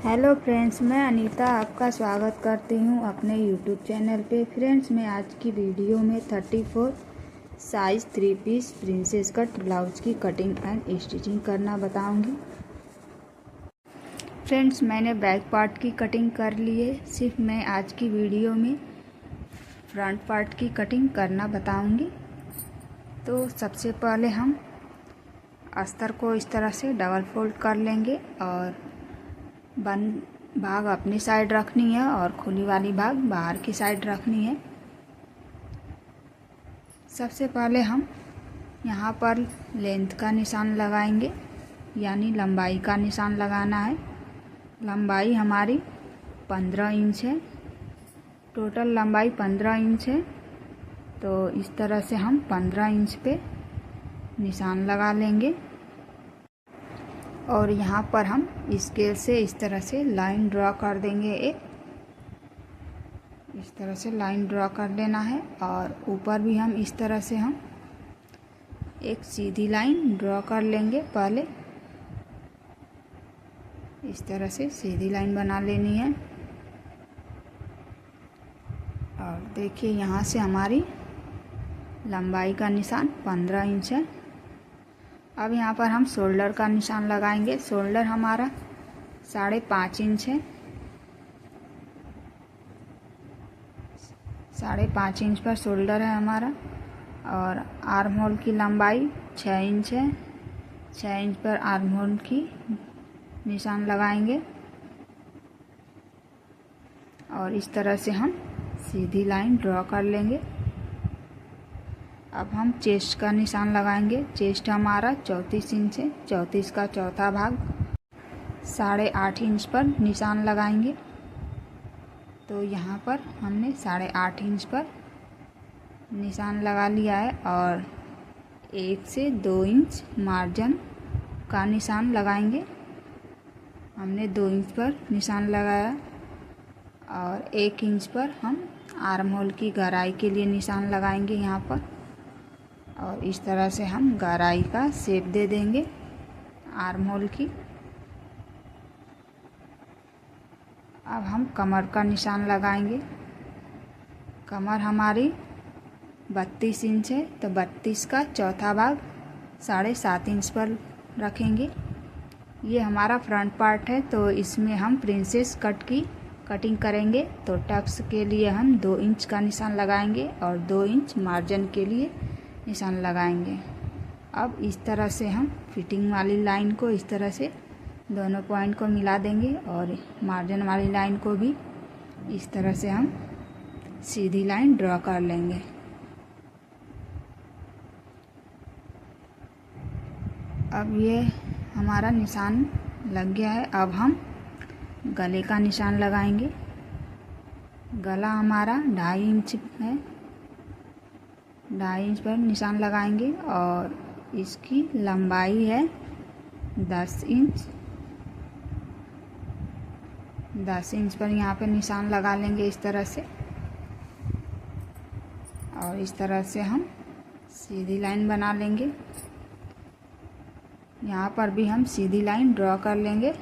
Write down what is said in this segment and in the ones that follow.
Hello friends, मैं अनीता आपका स्वागत करती हूं अपने यूट्यूब चैनल पे। फ्रेंड्स, मैं आज की वीडियो में 34 size 3 piece princess cut blouse की कटिंग एंड स्टिचिंग करना बताऊंगी। फ्रेंड्स, मैंने बैक पार्ट की कटिंग कर ली है। सिर्फ मैं आज की वीडियो में फ्रंट पार्ट की कटिंग करना बताऊंगी। तो सबसे पहले हम अस्तर को इस तरह से डबल फोल्ड कर लेंगे और बंद भाग अपनी साइड रखनी है और खुली वाली भाग बाहर की साइड रखनी है। सबसे पहले हम यहाँ पर लेंथ का निशान लगाएंगे, यानी लंबाई का निशान लगाना है। लंबाई हमारी 15 इंच है। टोटल लंबाई 15 इंच है। तो इस तरह से हम 15 इंच पे निशान लगा लेंगे और यहाँ पर हम स्केल से इस तरह से लाइन ड्रॉ कर देंगे। इस तरह से लाइन ड्रॉ कर लेना है और ऊपर भी हम इस तरह से हम एक सीधी लाइन ड्रॉ कर लेंगे। पहले इस तरह से सीधी लाइन बना लेनी है और देखिए यहाँ से हमारी लंबाई का निशान 15 इंच है। अब यहाँ पर हम शोल्डर का निशान लगाएंगे। शोल्डर हमारा 5.5 इंच है। 5.5 इंच पर शोल्डर है हमारा और आर्म होल की लंबाई 6 इंच है। 6 इंच पर आर्म होल की निशान लगाएंगे और इस तरह से हम सीधी लाइन ड्रॉ कर लेंगे। अब हम चेस्ट का निशान लगाएंगे। चेस्ट हमारा 34 इंच है। 34 का चौथा भाग 8.5 इंच पर निशान लगाएंगे। तो यहाँ पर हमने 8.5 इंच पर निशान लगा लिया है और 1 से 2 इंच मार्जिन का निशान लगाएंगे। हमने 2 इंच पर निशान लगाया और 1 इंच पर हम आर्म होल की गहराई के लिए निशान लगाएंगे यहाँ पर और इस तरह से हम गहराई का शेप दे देंगे आर्म होल की। अब हम कमर का निशान लगाएंगे। कमर हमारी 32 इंच है, तो 32 का चौथा भाग 7.5 इंच पर रखेंगे। ये हमारा फ्रंट पार्ट है, तो इसमें हम प्रिंसेस कट की कटिंग करेंगे। तो टक्स के लिए हम 2 इंच का निशान लगाएंगे और 2 इंच मार्जिन के लिए निशान लगाएंगे। अब इस तरह से हम फिटिंग वाली लाइन को इस तरह से दोनों पॉइंट को मिला देंगे और मार्जिन वाली लाइन को भी इस तरह से हम सीधी लाइन ड्रॉ कर लेंगे। अब ये हमारा निशान लग गया है। अब हम गले का निशान लगाएंगे। गला हमारा 2.5 इंच है। 2.5 इंच पर निशान लगाएंगे और इसकी लंबाई है 10 इंच। 10 इंच पर यहाँ पे निशान लगा लेंगे इस तरह से और इस तरह से हम सीधी लाइन बना लेंगे। यहाँ पर भी हम सीधी लाइन ड्रॉ कर लेंगे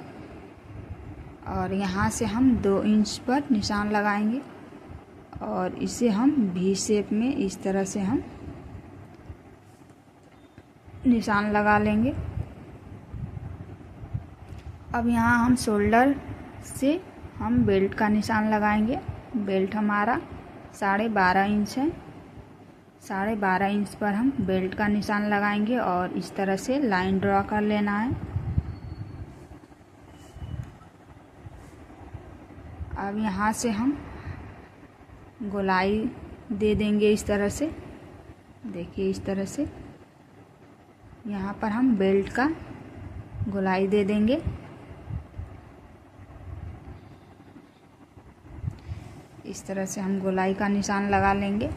और यहाँ से हम 2 इंच पर निशान लगाएंगे और इसे हम वी शेप में इस तरह से हम निशान लगा लेंगे। अब यहाँ हम शोल्डर से हम बेल्ट का निशान लगाएंगे। बेल्ट हमारा 12.5 इंच है। 12.5 इंच पर हम बेल्ट का निशान लगाएंगे और इस तरह से लाइन ड्रॉ कर लेना है। अब यहाँ से हम गोलाई दे देंगे इस तरह से। देखिए इस तरह से यहाँ पर हम बेल्ट का गोलाई दे देंगे। इस तरह से हम गोलाई का निशान लगा लेंगे।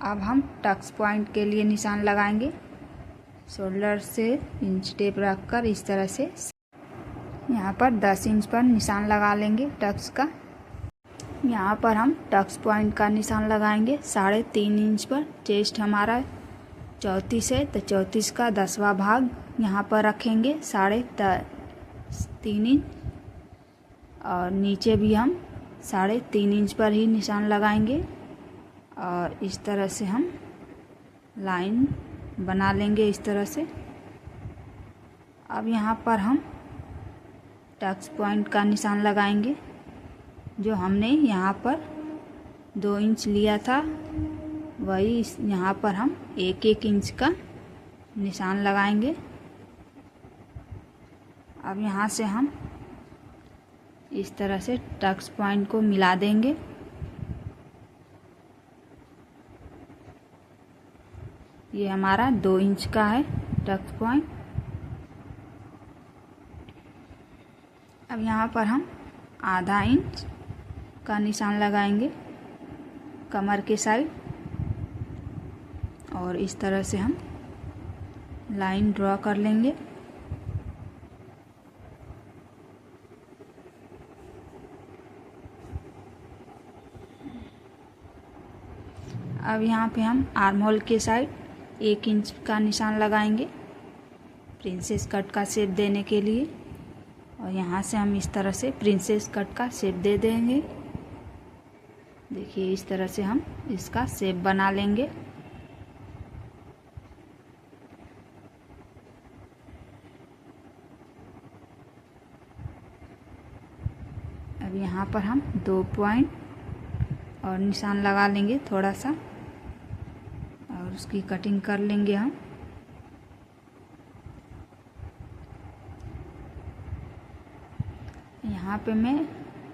अब हम टक्स पॉइंट के लिए निशान लगाएंगे। शोल्डर से इंच टेप रखकर इस तरह से यहाँ पर 10 इंच पर निशान लगा लेंगे टक्स का। यहाँ पर हम टक्स पॉइंट का निशान लगाएंगे 3.5 इंच पर। चेस्ट हमारा 34 है, तो 34 का 10वां भाग यहाँ पर रखेंगे 3.5 इंच और नीचे भी हम 3.5 इंच पर ही निशान लगाएंगे और इस तरह से हम लाइन बना लेंगे इस तरह से। अब यहाँ पर हम टक्स पॉइंट का निशान लगाएंगे। जो हमने यहाँ पर 2 इंच लिया था वही यहाँ पर हम 1-1 इंच का निशान लगाएंगे। अब यहाँ से हम इस तरह से टक्स पॉइंट को मिला देंगे। ये हमारा 2 इंच का है टक्स पॉइंट। अब यहाँ पर हम आधा इंच का निशान लगाएंगे कमर के साइड और इस तरह से हम लाइन ड्रॉ कर लेंगे। अब यहाँ पे हम आर्म होल के साइड 1 इंच का निशान लगाएंगे प्रिंसेस कट का शेप देने के लिए और यहाँ से हम इस तरह से प्रिंसेस कट का शेप दे देंगे। देखिए इस तरह से हम इसका शेप बना लेंगे। अब यहाँ पर हम 2 पॉइंट और निशान लगा लेंगे थोड़ा सा और उसकी कटिंग कर लेंगे हम। यहाँ पे मैं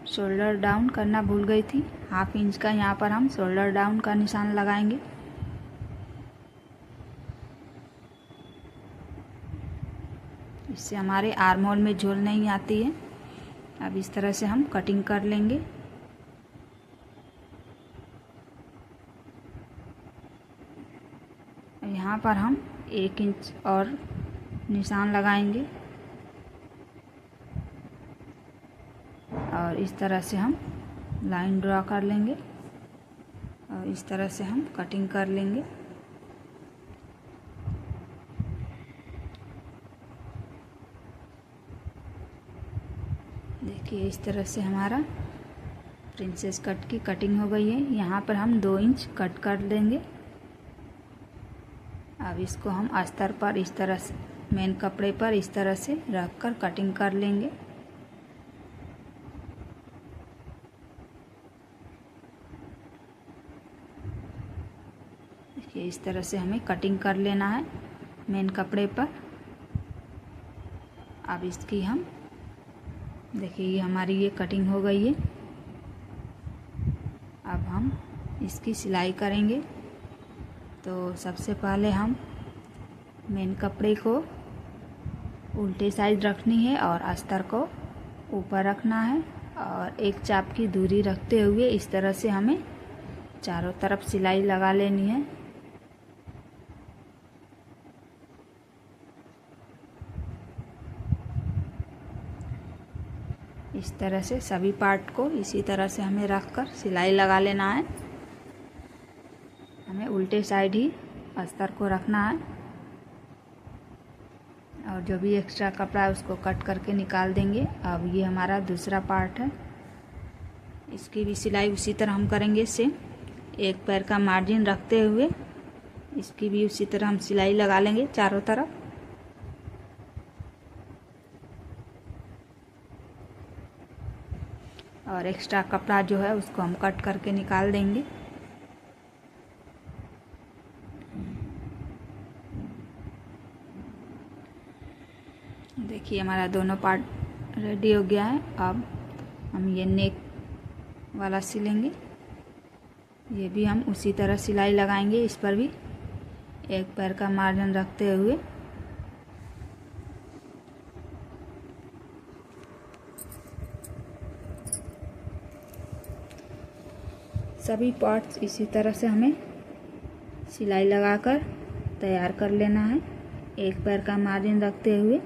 शोल्डर डाउन करना भूल गई थी। 1/2 इंच का यहाँ पर हम शोल्डर डाउन का निशान लगाएंगे। इससे हमारे आर्म होल में झोल नहीं आती है। अब इस तरह से हम कटिंग कर लेंगे। यहाँ पर हम 1 इंच और निशान लगाएंगे और इस तरह से हम लाइन ड्रॉ कर लेंगे और इस तरह से हम कटिंग कर लेंगे। देखिए इस तरह से हमारा प्रिंसेस कट की कटिंग हो गई है। यहाँ पर हम 2 इंच कट कर देंगे। अब इसको हम अस्तर पर इस तरह से मेन कपड़े पर इस तरह से रख कर कटिंग कर लेंगे। देखिए इस तरह से हमें कटिंग कर लेना है मेन कपड़े पर। अब इसकी हम देखिए ये हमारी ये कटिंग हो गई है। अब हम इसकी सिलाई करेंगे। तो सबसे पहले हम मेन कपड़े को उल्टे साइड रखनी है और अस्तर को ऊपर रखना है और 1 चाप की दूरी रखते हुए इस तरह से हमें चारों तरफ सिलाई लगा लेनी है। इस तरह से सभी पार्ट को इसी तरह से हमें रखकर सिलाई लगा लेना है। हमें उल्टे साइड ही अस्तर को रखना है और जो भी एक्स्ट्रा कपड़ा है उसको कट करके निकाल देंगे। अब ये हमारा दूसरा पार्ट है, इसकी भी सिलाई उसी तरह हम करेंगे। सेम 1 पैर का मार्जिन रखते हुए इसकी भी उसी तरह हम सिलाई लगा लेंगे चारों तरफ। और एक्स्ट्रा कपड़ा जो है उसको हम कट करके निकाल देंगे। देखिए हमारा दोनों पार्ट रेडी हो गया है। अब हम ये नेक वाला सिलेंगे। ये भी हम उसी तरह सिलाई लगाएंगे। इस पर भी 1 पैर का मार्जिन रखते हुए सभी पार्ट्स इसी तरह से हमें सिलाई लगाकर तैयार कर लेना है 1 पैर का मार्जिन रखते हुए।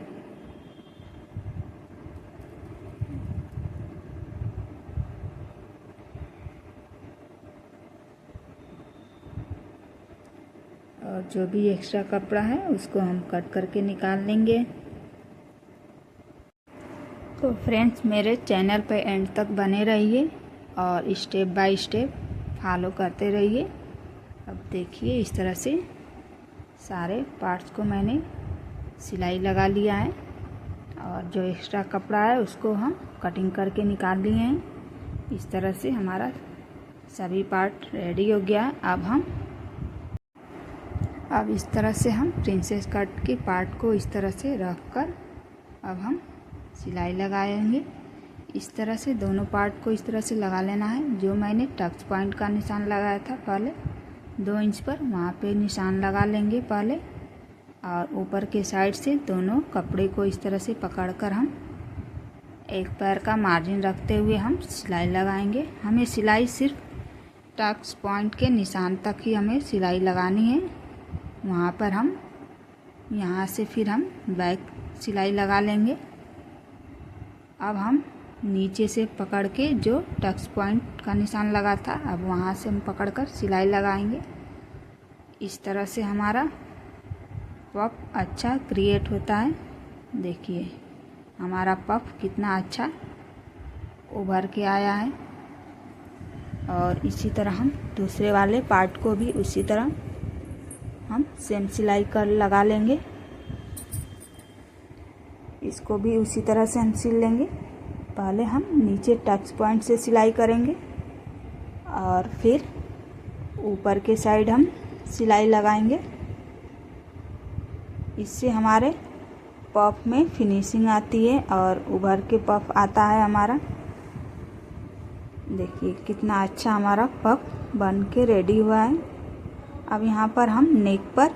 और जो भी एक्स्ट्रा कपड़ा है उसको हम कट करके निकाल लेंगे। तो फ्रेंड्स, मेरे चैनल पे एंड तक बने रहिए और स्टेप बाय स्टेप फॉलो करते रहिए। अब देखिए, इस तरह से सारे पार्ट्स को मैंने सिलाई लगा लिया है और जो एक्स्ट्रा कपड़ा है उसको हम कटिंग करके निकाल लिए हैं। इस तरह से हमारा सभी पार्ट रेडी हो गया है। अब इस तरह से हम प्रिंसेस कट के पार्ट को इस तरह से रख कर अब हम सिलाई लगाएंगे। इस तरह से दोनों पार्ट को इस तरह से लगा लेना है। जो मैंने टक्स पॉइंट का निशान लगाया था पहले 2 इंच पर, वहाँ पे निशान लगा लेंगे पहले, और ऊपर के साइड से दोनों कपड़े को इस तरह से पकड़कर हम एक पैर का मार्जिन रखते हुए हम सिलाई लगाएंगे। हमें सिलाई सिर्फ टक्स पॉइंट के निशान तक ही हमें सिलाई लगानी है। वहाँ पर हम यहाँ से फिर हम बैक सिलाई लगा लेंगे। अब हम नीचे से पकड़ के जो टक्स पॉइंट का निशान लगा था, अब वहाँ से हम पकड़कर सिलाई लगाएंगे। इस तरह से हमारा पफ अच्छा क्रिएट होता है। देखिए हमारा पफ कितना अच्छा उभर के आया है। और इसी तरह हम दूसरे वाले पार्ट को भी उसी तरह हम सेम सिलाई कर लगा लेंगे। इसको भी उसी तरह से हम सिल लेंगे। पहले हम नीचे टक्स पॉइंट से सिलाई करेंगे और फिर ऊपर के साइड हम सिलाई लगाएंगे। इससे हमारे पफ में फिनिशिंग आती है और उभर के पफ आता है हमारा। देखिए कितना अच्छा हमारा पफ बन के रेडी हुआ है। अब यहाँ पर हम नेक पर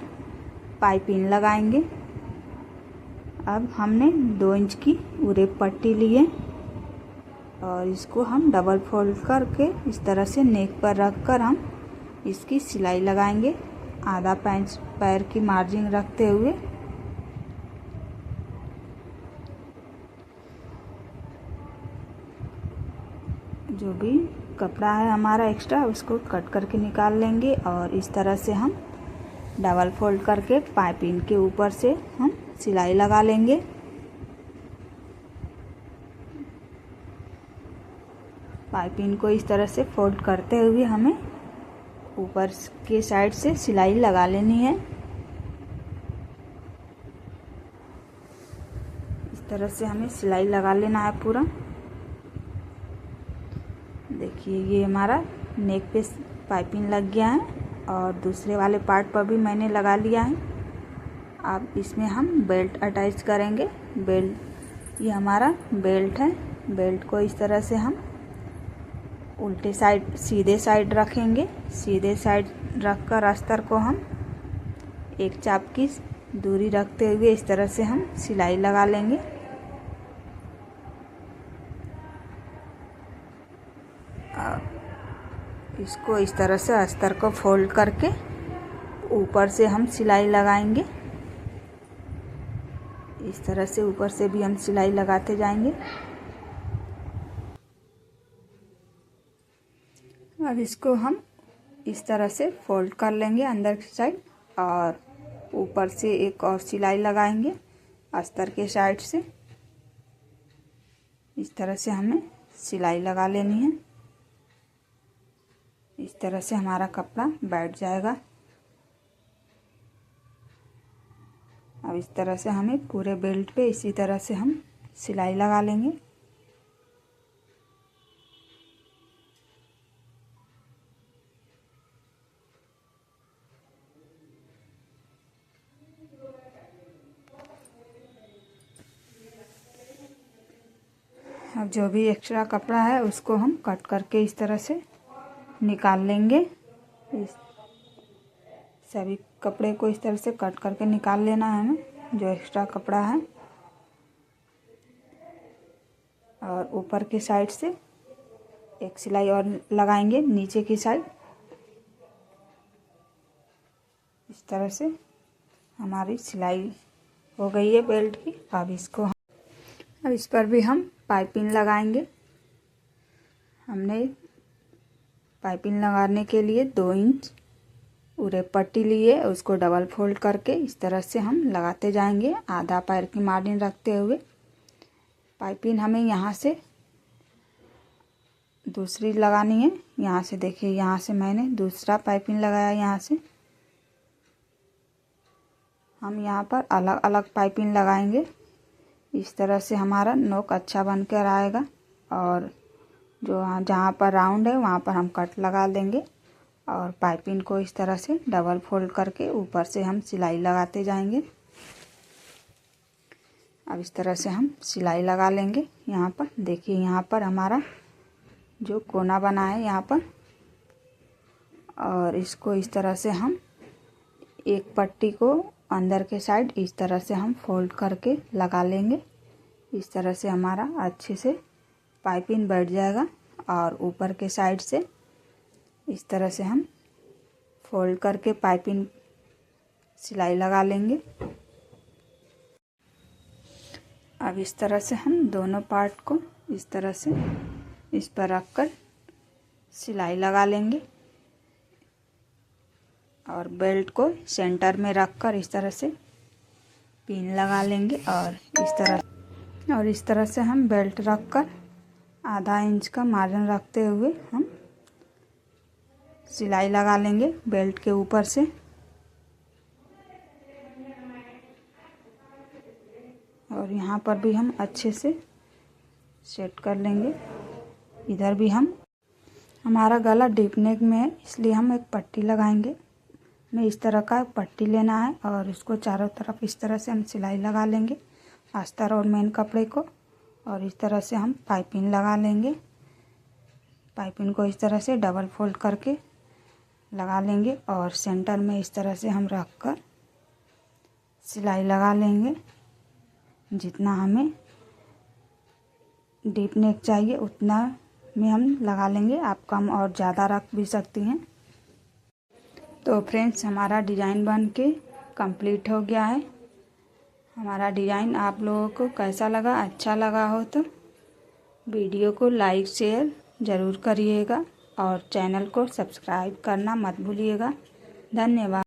पाइपिंग लगाएंगे। अब हमने 2 इंच की उरे पट्टी ली है और इसको हम डबल फोल्ड करके इस तरह से नेक पर रखकर हम इसकी सिलाई लगाएंगे, आधा पैर की मार्जिन रखते हुए। जो भी कपड़ा है हमारा एक्स्ट्रा उसको कट करके निकाल लेंगे और इस तरह से हम डबल फोल्ड करके पाइपिंग के ऊपर से हम सिलाई लगा लेंगे। पाइपिंग को इस तरह से फोल्ड करते हुए हमें ऊपर के साइड से सिलाई लगा लेनी है। इस तरह से हमें सिलाई लगा लेना है पूरा। देखिए ये हमारा नेक पे पाइपिंग लग गया है और दूसरे वाले पार्ट पर भी मैंने लगा लिया है। अब इसमें हम बेल्ट अटैच करेंगे। बेल्ट, ये हमारा बेल्ट है। बेल्ट को इस तरह से हम उल्टे साइड सीधे साइड रखेंगे। सीधे साइड रखकर अस्तर को हम एक चाप की दूरी रखते हुए इस तरह से हम सिलाई लगा लेंगे। इसको इस तरह से अस्तर को फोल्ड करके ऊपर से हम सिलाई लगाएंगे। इस तरह से ऊपर से भी हम सिलाई लगाते जाएंगे। अब इसको हम इस तरह से फोल्ड कर लेंगे अंदर की साइड और ऊपर से एक और सिलाई लगाएंगे अस्तर के साइड से। इस तरह से हमें सिलाई लगा लेनी है। इस तरह से हमारा कपड़ा बैठ जाएगा। अब इस तरह से हमें पूरे बेल्ट पे इसी तरह से हम सिलाई लगा लेंगे। अब जो भी एक्स्ट्रा कपड़ा है उसको हम कट करके इस तरह से निकाल लेंगे। इस सभी कपड़े को इस तरह से कट करके निकाल लेना है हमें, जो एक्स्ट्रा कपड़ा है। और ऊपर की साइड से एक सिलाई और लगाएंगे नीचे की साइड। इस तरह से हमारी सिलाई हो गई है बेल्ट की। अब इस पर भी हम पाइपिंग लगाएंगे। हमने पाइपिंग लगाने के लिए 2 इंच उरे पट्टी लिए, उसको डबल फोल्ड करके इस तरह से हम लगाते जाएंगे, आधा पैर की मार्जिन रखते हुए। पाइपिंग हमें यहाँ से दूसरी लगानी है। यहाँ से देखिए, यहाँ से मैंने दूसरा पाइपिंग लगाया। यहाँ से हम यहाँ पर अलग अलग पाइपिंग लगाएंगे। इस तरह से हमारा नोक अच्छा बन कर आएगा। और जो जहाँ पर राउंड है वहाँ पर हम कट लगा देंगे और पाइपिंग को इस तरह से डबल फोल्ड करके ऊपर से हम सिलाई लगाते जाएंगे। अब इस तरह से हम सिलाई लगा लेंगे। यहाँ पर देखिए, यहाँ पर हमारा जो कोना बना है यहाँ पर, और इसको इस तरह से हम एक पट्टी को अंदर के साइड इस तरह से हम फोल्ड करके लगा लेंगे। इस तरह से हमारा अच्छे से पाइपिंग बैठ जाएगा। और ऊपर के साइड से इस तरह से हम फोल्ड करके पाइपिंग सिलाई लगा लेंगे। अब इस तरह से हम दोनों पार्ट को इस तरह से इस पर रखकर सिलाई लगा लेंगे और बेल्ट को सेंटर में रखकर इस तरह से पिन लगा लेंगे। और इस तरह से हम बेल्ट रखकर आधा इंच का मार्जिन रखते हुए हम सिलाई लगा लेंगे बेल्ट के ऊपर से। और यहाँ पर भी हम अच्छे से सेट कर लेंगे। इधर भी हमारा गला डीप नेक में है, इसलिए हम एक पट्टी लगाएंगे। हमें इस तरह का पट्टी लेना है और इसको चारों तरफ इस तरह से हम सिलाई लगा लेंगे, अस्तर और मेन कपड़े को। और इस तरह से हम पाइपिंग लगा लेंगे। पाइपिंग को इस तरह से डबल फोल्ड करके लगा लेंगे और सेंटर में इस तरह से हम रख कर सिलाई लगा लेंगे। जितना हमें डीप नेक चाहिए उतना में हम लगा लेंगे। आप कम और ज़्यादा रख भी सकती हैं। तो फ्रेंड्स, हमारा डिज़ाइन बन के कंप्लीट हो गया है। हमारा डिज़ाइन आप लोगों को कैसा लगा? अच्छा लगा हो तो वीडियो को लाइक शेयर ज़रूर करिएगा और चैनल को सब्सक्राइब करना मत भूलिएगा। धन्यवाद।